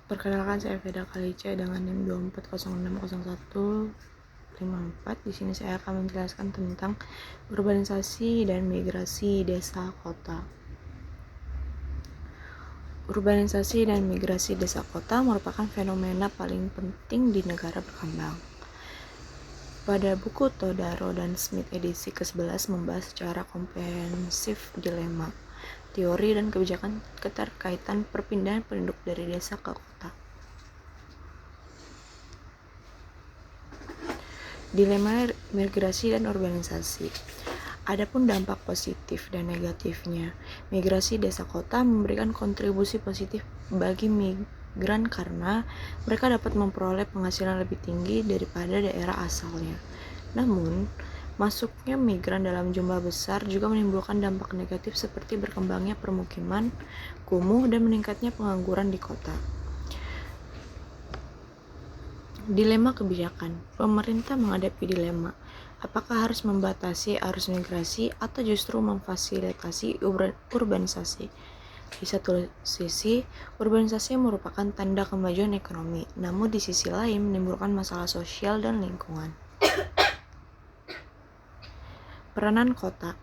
Perkenalkan, saya Veda Kalice dengan NIM 24060154. Di sini saya akan menjelaskan tentang urbanisasi dan migrasi desa kota. Urbanisasi dan migrasi desa kota merupakan fenomena paling penting di negara berkembang. Pada buku Todaro dan Smith edisi ke-11 membahas secara komprehensif dilema, teori dan kebijakan keterkaitan perpindahan penduduk dari desa ke kota. Dilema migrasi dan urbanisasi. Adapun dampak positif dan negatifnya, migrasi desa kota memberikan kontribusi positif bagi migran karena mereka dapat memperoleh penghasilan lebih tinggi daripada daerah asalnya. Namun, masuknya migran dalam jumlah besar juga menimbulkan dampak negatif seperti berkembangnya permukiman, kumuh, dan meningkatnya pengangguran di kota. Dilema kebijakan. Pemerintah menghadapi dilema. Apakah harus membatasi arus migrasi atau justru memfasilitasi urbanisasi? Di satu sisi, urbanisasi merupakan tanda kemajuan ekonomi, namun di sisi lain menimbulkan masalah sosial dan lingkungan. Peranan kota.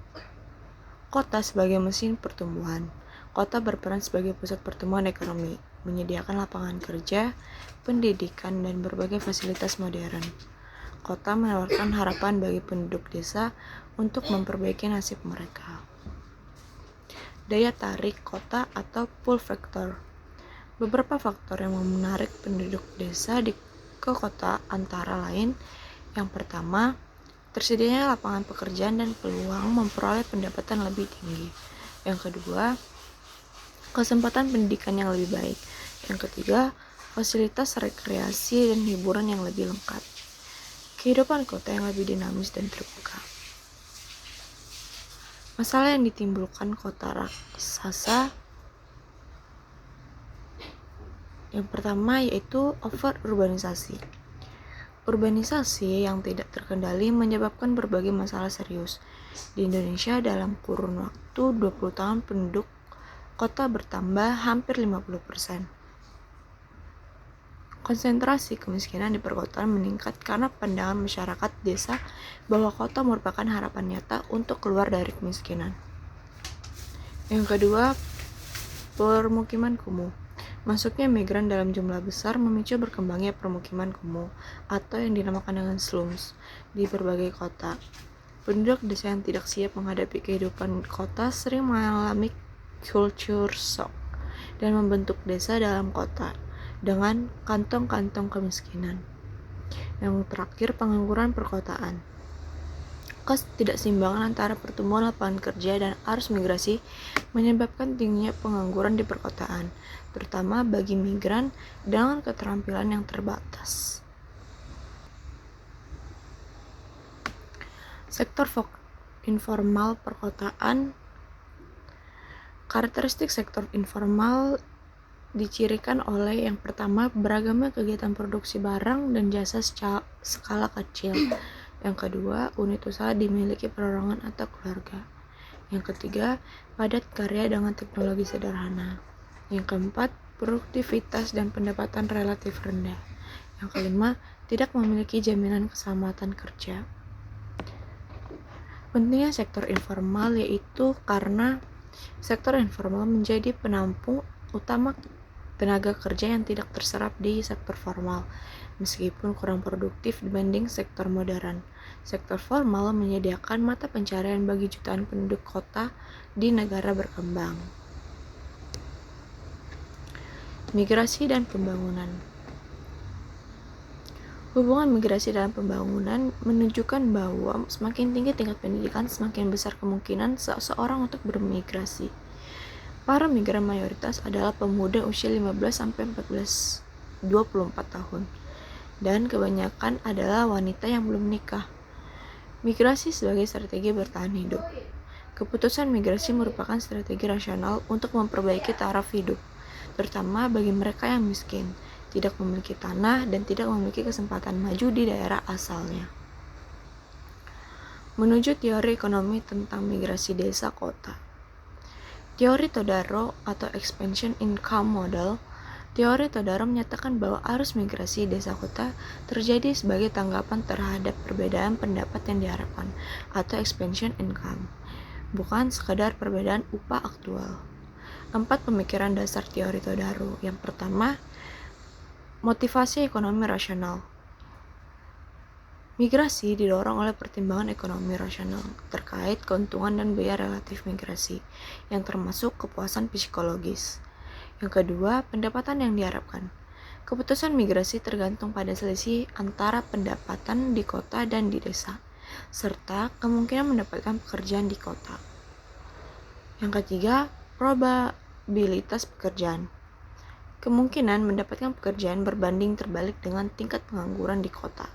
Kota sebagai mesin pertumbuhan. Kota berperan sebagai pusat pertumbuhan ekonomi, menyediakan lapangan kerja, pendidikan, dan berbagai fasilitas modern. Kota menawarkan harapan bagi penduduk desa untuk memperbaiki nasib mereka. Daya tarik kota atau pull factor. Beberapa faktor yang menarik penduduk desa ke kota antara lain: yang pertama, tersedianya lapangan pekerjaan dan peluang memperoleh pendapatan lebih tinggi. Yang kedua, kesempatan pendidikan yang lebih baik. Yang ketiga, fasilitas rekreasi dan hiburan yang lebih lengkap. Kehidupan kota yang lebih dinamis dan terbuka. Masalah yang ditimbulkan kota raksasa. Yang pertama yaitu over-urbanisasi. Urbanisasi yang tidak terkendali menyebabkan berbagai masalah serius. Di Indonesia dalam kurun waktu 20 tahun penduduk kota bertambah hampir 50%. Konsentrasi kemiskinan di perkotaan meningkat karena pandangan masyarakat desa bahwa kota merupakan harapan nyata untuk keluar dari kemiskinan. Yang kedua, permukiman kumuh. Masuknya migran dalam jumlah besar memicu berkembangnya permukiman kumuh atau yang dinamakan dengan slums di berbagai kota. Penduduk desa yang tidak siap menghadapi kehidupan kota sering mengalami culture shock dan membentuk desa dalam kota dengan kantong-kantong kemiskinan. Yang terakhir, pengangguran perkotaan. Ketidakseimbangan antara pertumbuhan lapangan kerja dan arus migrasi menyebabkan tingginya pengangguran di perkotaan, terutama bagi migran dengan keterampilan yang terbatas. Sektor informal perkotaan. Karakteristik sektor informal dicirikan oleh yang pertama, beragamnya kegiatan produksi barang dan jasa skala kecil. Yang kedua, unit usaha dimiliki perorangan atau keluarga. Yang ketiga, padat karya dengan teknologi sederhana. Yang keempat, produktivitas dan pendapatan relatif rendah. Yang kelima, tidak memiliki jaminan keselamatan kerja. Pentingnya sektor informal yaitu karena sektor informal menjadi penampung utama tenaga kerja yang tidak terserap di sektor formal, meskipun kurang produktif dibanding sektor modern. Sektor formal menyediakan mata pencarian bagi jutaan penduduk kota di negara berkembang. Migrasi dan pembangunan. Hubungan migrasi dalam pembangunan menunjukkan bahwa semakin tinggi tingkat pendidikan, semakin besar kemungkinan seseorang untuk bermigrasi. Para migran mayoritas adalah pemuda usia 15-24 tahun, dan kebanyakan adalah wanita yang belum menikah. Migrasi sebagai strategi bertahan hidup. Keputusan migrasi merupakan strategi rasional untuk memperbaiki taraf hidup, terutama bagi mereka yang miskin, tidak memiliki tanah, dan tidak memiliki kesempatan maju di daerah asalnya. Menuju teori ekonomi tentang migrasi desa kota. Teori Todaro atau Expansion Income Model Teori Todaro menyatakan bahwa arus migrasi desa kota terjadi sebagai tanggapan terhadap perbedaan pendapat yang diharapkan atau expansion income, bukan sekadar perbedaan upah aktual. 4 pemikiran dasar teori Todaro. Yang pertama, motivasi ekonomi rasional. Migrasi didorong oleh pertimbangan ekonomi rasional terkait keuntungan dan biaya relatif migrasi, yang termasuk kepuasan psikologis. Yang kedua, pendapatan yang diharapkan. Keputusan migrasi tergantung pada selisih antara pendapatan di kota dan di desa, serta kemungkinan mendapatkan pekerjaan di kota. Yang ketiga, probabilitas pekerjaan. Kemungkinan mendapatkan pekerjaan berbanding terbalik dengan tingkat pengangguran di kota.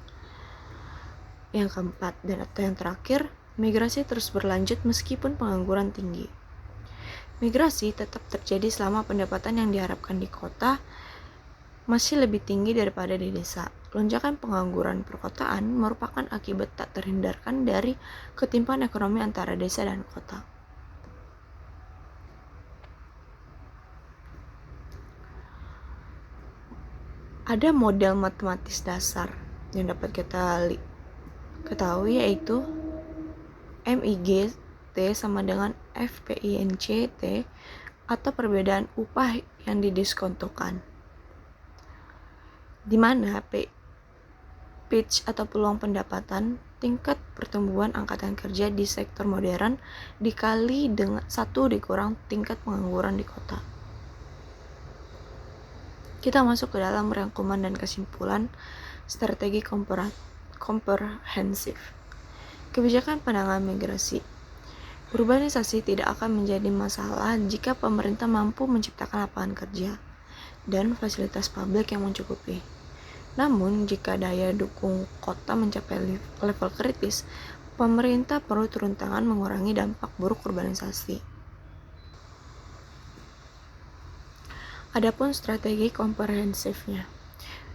Yang keempat dan atau yang terakhir, migrasi terus berlanjut meskipun pengangguran tinggi. Migrasi tetap terjadi selama pendapatan yang diharapkan di kota masih lebih tinggi daripada di desa. Lonjakan pengangguran perkotaan merupakan akibat tak terhindarkan dari ketimpangan ekonomi antara desa dan kota. Ada model matematis dasar yang dapat kita ketahui, yaitu MIG T sama dengan FPINC T atau perbedaan upah yang didiskontokan, di mana pitch atau peluang pendapatan tingkat pertumbuhan angkatan kerja di sektor modern dikali dengan 1 dikurang tingkat pengangguran di kota. Kita masuk ke dalam rangkuman dan kesimpulan strategi komprehensif. Kebijakan penanganan migrasi. Urbanisasi tidak akan menjadi masalah jika pemerintah mampu menciptakan lapangan kerja dan fasilitas publik yang mencukupi. Namun, jika daya dukung kota mencapai level kritis, pemerintah perlu turun tangan mengurangi dampak buruk urbanisasi. Adapun strategi komprehensifnya.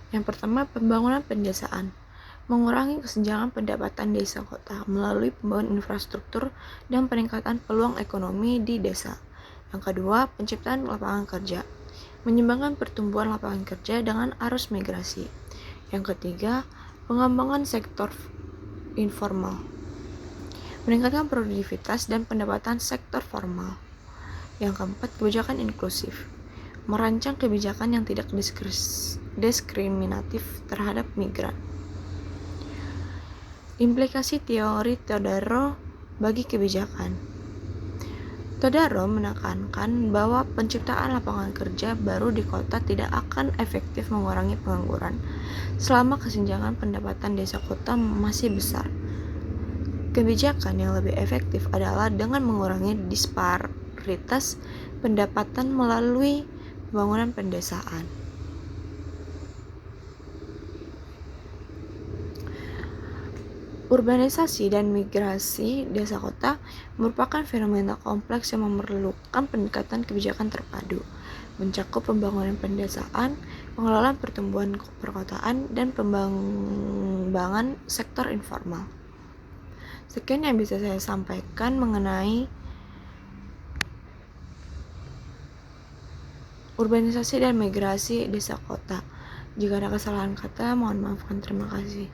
Yang pertama, pembangunan pedesaan. Mengurangi kesenjangan pendapatan desa kota melalui pembangunan infrastruktur dan peningkatan peluang ekonomi di desa. Yang kedua, penciptaan lapangan kerja. Menyeimbangkan pertumbuhan lapangan kerja dengan arus migrasi. Yang ketiga, pengembangan sektor informal. Meningkatkan produktivitas dan pendapatan sektor formal. Yang keempat, kebijakan inklusif. Merancang kebijakan yang tidak diskriminatif terhadap migran. Implikasi teori Todaro bagi kebijakan. Todaro menekankan bahwa penciptaan lapangan kerja baru di kota tidak akan efektif mengurangi pengangguran selama kesenjangan pendapatan desa kota masih besar. Kebijakan yang lebih efektif adalah dengan mengurangi disparitas pendapatan melalui pembangunan pedesaan. Urbanisasi dan migrasi desa kota merupakan fenomena kompleks yang memerlukan pendekatan kebijakan terpadu, mencakup pembangunan pedesaan, pengelolaan pertumbuhan perkotaan, dan pengembangan sektor informal. Sekian yang bisa saya sampaikan mengenai urbanisasi dan migrasi desa kota. Jika ada kesalahan kata, mohon maafkan. Terima kasih.